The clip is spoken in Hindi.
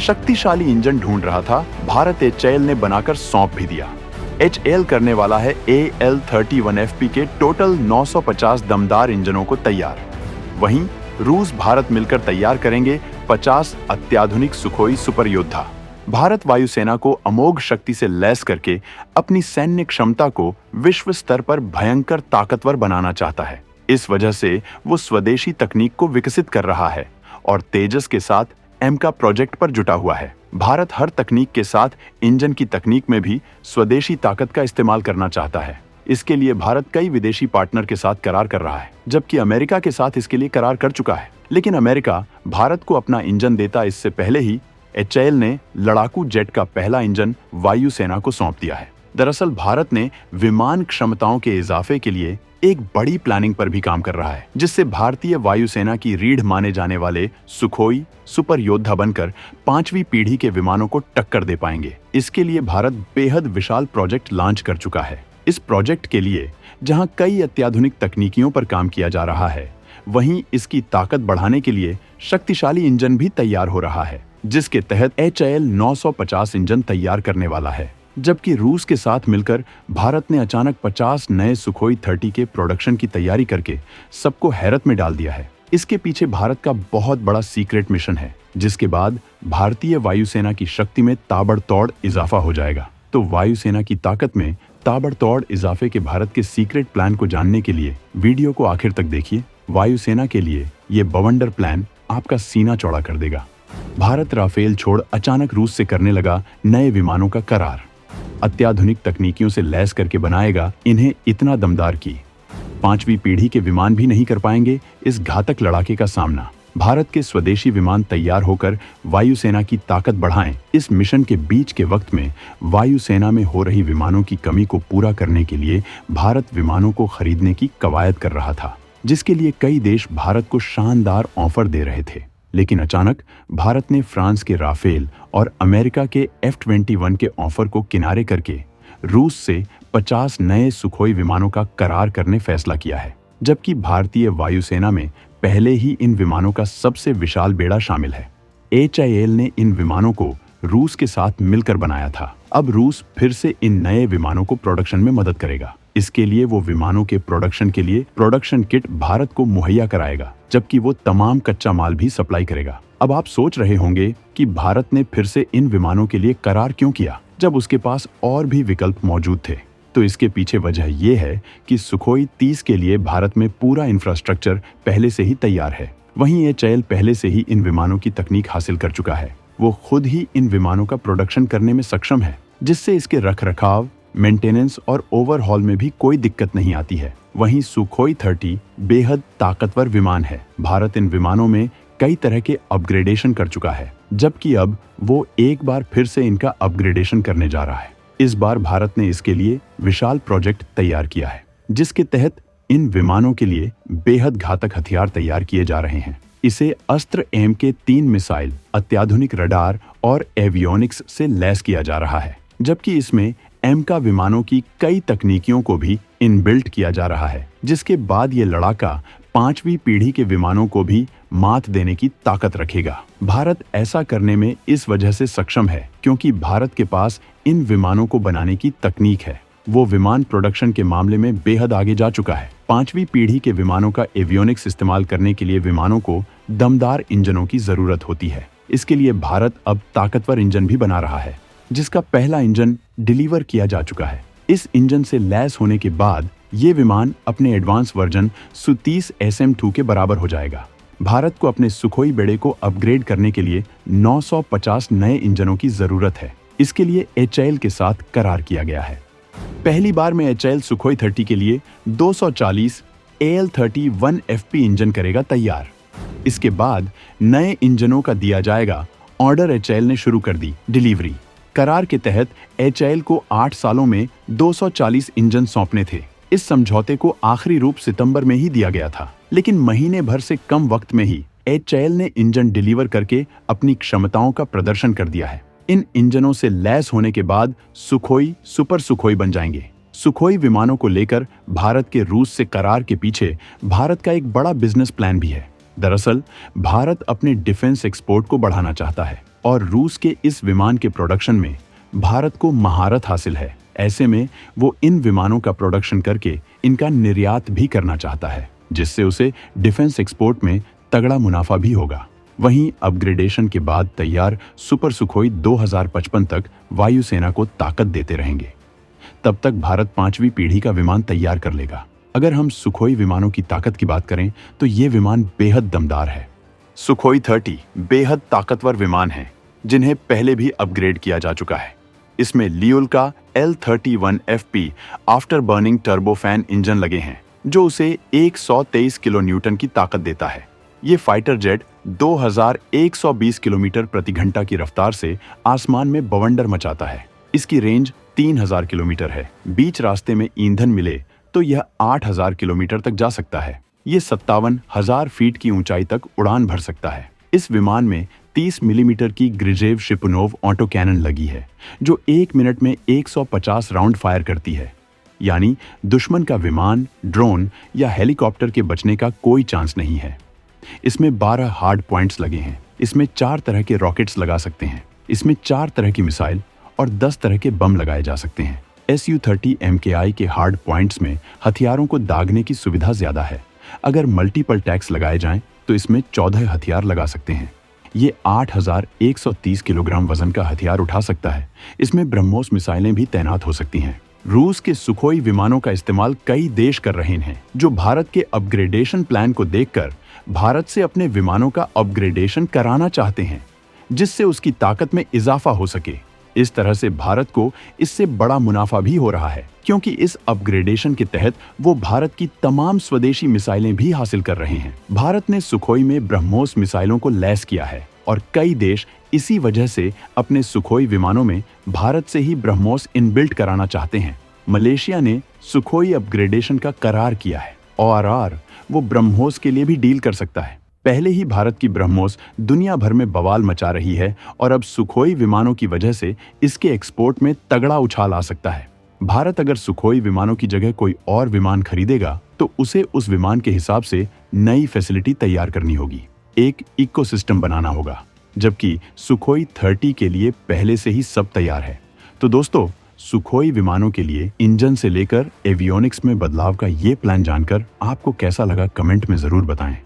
शक्तिशाली इंजन ढूंढ रहा था, भारत एचएएल ने बनाकर सौंप भी दिया। एचएएल करने वाला है AL-31FP के टोटल 950 दमदार इंजनों को तैयार। वहीं रूस भारत मिलकर तैयार करेंगे 50 अत्याधुनिक सुखोई सुपर योद्धा। भारत वायुसेना को अमोघ शक्ति से लैस करके अपनी सैन्य क्षमता को विश्व स्तर पर भयंकर ताकतवर बनाना चाहता है। इस वजह से वो स्वदेशी तकनीक को विकसित कर रहा है और तेजस के साथ एमका प्रोजेक्ट पर जुटा हुआ है। भारत हर तकनीक के साथ इंजन की तकनीक में भी स्वदेशी ताकत का इस्तेमाल करना चाहता है। इसके लिए भारत कई विदेशी पार्टनर के साथ करार कर रहा है, जबकि अमेरिका के साथ इसके लिए करार कर चुका है। लेकिन अमेरिका भारत को अपना इंजन देता इससे पहले ही एचएएल ने लड़ाकू जेट का पहला इंजन वायुसेना को सौंप दिया है। दरअसल भारत ने विमान क्षमताओं के इजाफे के लिए एक बड़ी प्लानिंग पर भी काम कर रहा है, जिससे भारतीय वायुसेना की रीढ़ माने जाने वाले सुखोई सुपर योद्धा बनकर 5वीं पीढ़ी के विमानों को टक्कर दे पाएंगे। इसके लिए भारत बेहद विशाल प्रोजेक्ट लॉन्च कर चुका है। इस प्रोजेक्ट के लिए जहां कई अत्याधुनिक तकनीकियों पर काम किया जा रहा है, वहीं इसकी ताकत बढ़ाने के लिए शक्तिशाली इंजन भी तैयार हो रहा है, जिसके तहत एचएएल 950 इंजन तैयार करने वाला है। जबकि रूस के साथ मिलकर भारत ने अचानक 50 नए सुखोई 30 के प्रोडक्शन की तैयारी करके सबको हैरत में डाल दिया है। इसके पीछे भारत का बहुत बड़ा सीक्रेट मिशन है, जिसके बाद भारतीय वायुसेना की शक्ति में ताबड़तोड़ इजाफा हो जाएगा। तो वायुसेना की ताकत में ताबड़तोड़ इजाफे के भारत के सीक्रेट प्लान को जानने के लिए वीडियो को आखिर तक देखिए। वायुसेना के लिए ये बवंडर प्लान आपका सीना चौड़ा कर देगा। भारत राफेल छोड़ अचानक रूस से करने लगा नए विमानों का करार। अत्याधुनिक तकनीकियों से लैस करके बनाएगा इन्हें इतना दमदार कि 5वीं पीढ़ी के विमान भी नहीं कर पाएंगे इस घातक लड़ाके का सामना। भारत के स्वदेशी विमान तैयार होकर वायुसेना की ताकत बढ़ाएं। इस मिशन के बीच के वक्त में वायुसेना में हो रही विमानों की कमी को पूरा करने के लिए भारत विमानों को खरीदने की कवायद कर रहा था, जिसके लिए कई देश भारत को शानदार ऑफर दे रहे थे। लेकिन अचानक भारत ने फ्रांस के राफेल और अमेरिका के F-21 के ऑफर को किनारे करके रूस से 50 नए सुखोई विमानों का करार करने फैसला किया है, जबकि भारतीय वायुसेना में पहले ही इन विमानों का सबसे विशाल बेड़ा शामिल है। एचएएल ने इन विमानों को रूस के साथ मिलकर बनाया था। अब रूस फिर से इन नए विमानों को प्रोडक्शन में मदद करेगा। इसके लिए वो विमानों के प्रोडक्शन के लिए प्रोडक्शन किट भारत को मुहैया कराएगा, जबकि वो तमाम कच्चा माल भी सप्लाई करेगा। अब आप सोच रहे होंगे कि भारत ने फिर से इन विमानों के लिए करार क्यों किया, जब उसके पास और भी विकल्प मौजूद थे। तो इसके पीछे वजह ये है कि सुखोई 30 के लिए भारत में पूरा इंफ्रास्ट्रक्चर पहले से ही तैयार है। वहीं एचएएल पहले से ही इन विमानों की तकनीक हासिल कर चुका है। वो खुद ही इन विमानों का प्रोडक्शन करने में सक्षम है, जिससे इसके रखरखाव, मेंटेनेंस और ओवरहॉल में भी कोई दिक्कत नहीं आती है। वहीं सुखोई 30 बेहद ताकतवर विमान है। भारत इन विमानों में कई तरह के अपग्रेडेशन कर चुका है, जबकि अब वो एक बार फिर से इनका अपग्रेडेशन करने जा रहा है। इस बार भारत ने इसके लिए विशाल प्रोजेक्ट तैयार किया है, जिसके तहत इन विमानों के लिए बेहद घातक हथियार तैयार किए जा रहे हैं। इसे अस्त्र एम के 3 मिसाइल, अत्याधुनिक रडार और एवियोनिक्स से लैस किया जा रहा है, जबकि इसमें एमका विमानों की कई तकनीकियों को भी इनबिल्ट किया जा रहा है, जिसके बाद ये लड़ाका 5वीं पीढ़ी के विमानों को भी मात देने की ताकत रखेगा। भारत ऐसा करने में इस वजह से सक्षम है क्योंकि भारत के पास इन विमानों को बनाने की तकनीक है। वो विमान प्रोडक्शन के मामले में बेहद आगे जा चुका है। 5वीं पीढ़ी के विमानों का एवियोनिक्स इस्तेमाल करने के लिए विमानों को दमदार इंजनों की जरूरत होती है। इसके लिए भारत अब ताकतवर इंजन भी बना रहा है, जिसका पहला इंजन डिलीवर किया जा चुका है। इस इंजन से लैस होने के बाद ये विमान अपने एडवांस वर्जन Su-30 SM-2 के बराबर हो जाएगा। भारत को अपने सुखोई बेड़े को अपग्रेड करने के लिए 950 नए इंजनों की जरूरत है। इसके लिए एचएएल के साथ करार किया गया है। पहली बार में एचएएल सुखोई 30 के लिए 240 AL-31FP इंजन करेगा तैयार। इसके बाद नए इंजनों का दिया जाएगा ऑर्डर। एचएएल ने शुरू कर दी डिलीवरी। करार के तहत एचएएल को 8 सालों में 240 इंजन सौंपने थे। इस समझौते को आखिरी रूप सितंबर में ही दिया गया था, लेकिन महीने भर से कम वक्त में ही एचएएल ने इंजन डिलीवर करके अपनी क्षमताओं का प्रदर्शन कर दिया है। इन इंजनों से लैस होने के बाद सुखोई सुपर सुखोई बन जाएंगे। सुखोई विमानों को लेकर भारत के रूस से करार के पीछे भारत का एक बड़ा बिजनेस प्लान भी है। दरअसल भारत अपने डिफेंस एक्सपोर्ट को बढ़ाना चाहता है। और रूस के इस विमान के प्रोडक्शन में भारत को महारत हासिल है। ऐसे में वो इन विमानों का प्रोडक्शन करके इनका निर्यात भी करना चाहता है, जिससे उसे डिफेंस एक्सपोर्ट में तगड़ा मुनाफा भी होगा। वहीं अपग्रेडेशन के बाद तैयार सुपर सुखोई 2055 तक वायुसेना को ताकत देते रहेंगे। तब तक भारत 5वीं पीढ़ी का विमान तैयार कर लेगा। अगर हम सुखोई विमानों की ताकत की बात करें तो ये विमान बेहद दमदार है। सुखोई 30 बेहद ताकतवर विमान हैं, जिन्हें पहले भी अपग्रेड किया जा चुका है। इसमें लियोल का L31FP after burning turbofan engine लगे हैं, जो उसे 123 किलो न्यूटन की ताकत देता है। ये फाइटर जेट 2120 किलोमीटर प्रति घंटा की रफ्तार से आसमान में बवंडर मचाता है। इसकी रेंज 3000 किलोमीटर है। बीच रास्ते में ईंधन मिले तो यह 8000 किलोमीटर तक जा सकता है। ये 57,000 फीट की ऊंचाई तक उड़ान भर सकता है। इस विमान में 30 मिलीमीटर की ग्रिजेव शिपुनोव ऑटो कैनन लगी है, जो 1 मिनट में 150 राउंड फायर करती है। यानी दुश्मन का विमान, ड्रोन या हेलीकॉप्टर के बचने का कोई चांस नहीं है। इसमें 12 हार्ड पॉइंट्स लगे हैं। इसमें 4 तरह के रॉकेट्स लगा सकते हैं। इसमें 4 तरह की मिसाइल और 10 तरह के बम लगाए जा सकते हैं। Su-30 MKI के हार्ड पॉइंट्स में हथियारों को दागने की सुविधा ज्यादा है। अगर मल्टीपल टैग्स लगाए जाएं तो इसमें 14 हथियार लगा सकते हैं। ये 8130 किलोग्राम वजन का हथियार उठा सकता है। इसमें ब्रह्मोस मिसाइलें भी तैनात हो सकती हैं। रूस के सुखोई विमानों का इस्तेमाल कई देश कर रहे हैं, जो भारत के अपग्रेडेशन प्लान को देखकर भारत से अपने विमानों का अपग्रेडेशन कराना चाहते हैं, जिससे उसकी ताकत में इजाफा हो सके। इस तरह से भारत को इससे बड़ा मुनाफा भी हो रहा है, क्योंकि इस अपग्रेडेशन के तहत वो भारत की तमाम स्वदेशी मिसाइलें भी हासिल कर रहे हैं। भारत ने सुखोई में ब्रह्मोस मिसाइलों को लैस किया है और कई देश इसी वजह से अपने सुखोई विमानों में भारत से ही ब्रह्मोस इनबिल्ट कराना चाहते हैं। मलेशिया ने सुखोई अपग्रेडेशन का करार किया है और वो ब्रह्मोस के लिए भी डील कर सकता है। पहले ही भारत की ब्रह्मोस दुनिया भर में बवाल मचा रही है और अब सुखोई विमानों की वजह से इसके एक्सपोर्ट में तगड़ा उछाल आ सकता है। भारत अगर सुखोई विमानों की जगह कोई और विमान खरीदेगा तो उसे उस विमान के हिसाब से नई फैसिलिटी तैयार करनी होगी, एक इकोसिस्टम बनाना होगा, जबकि सुखोई 30 के लिए पहले से ही सब तैयार है। तो दोस्तों, सुखोई विमानों के लिए इंजन से लेकर एवियोनिक्स में बदलाव का ये प्लान जानकर आपको कैसा लगा, कमेंट में जरूर बताएं।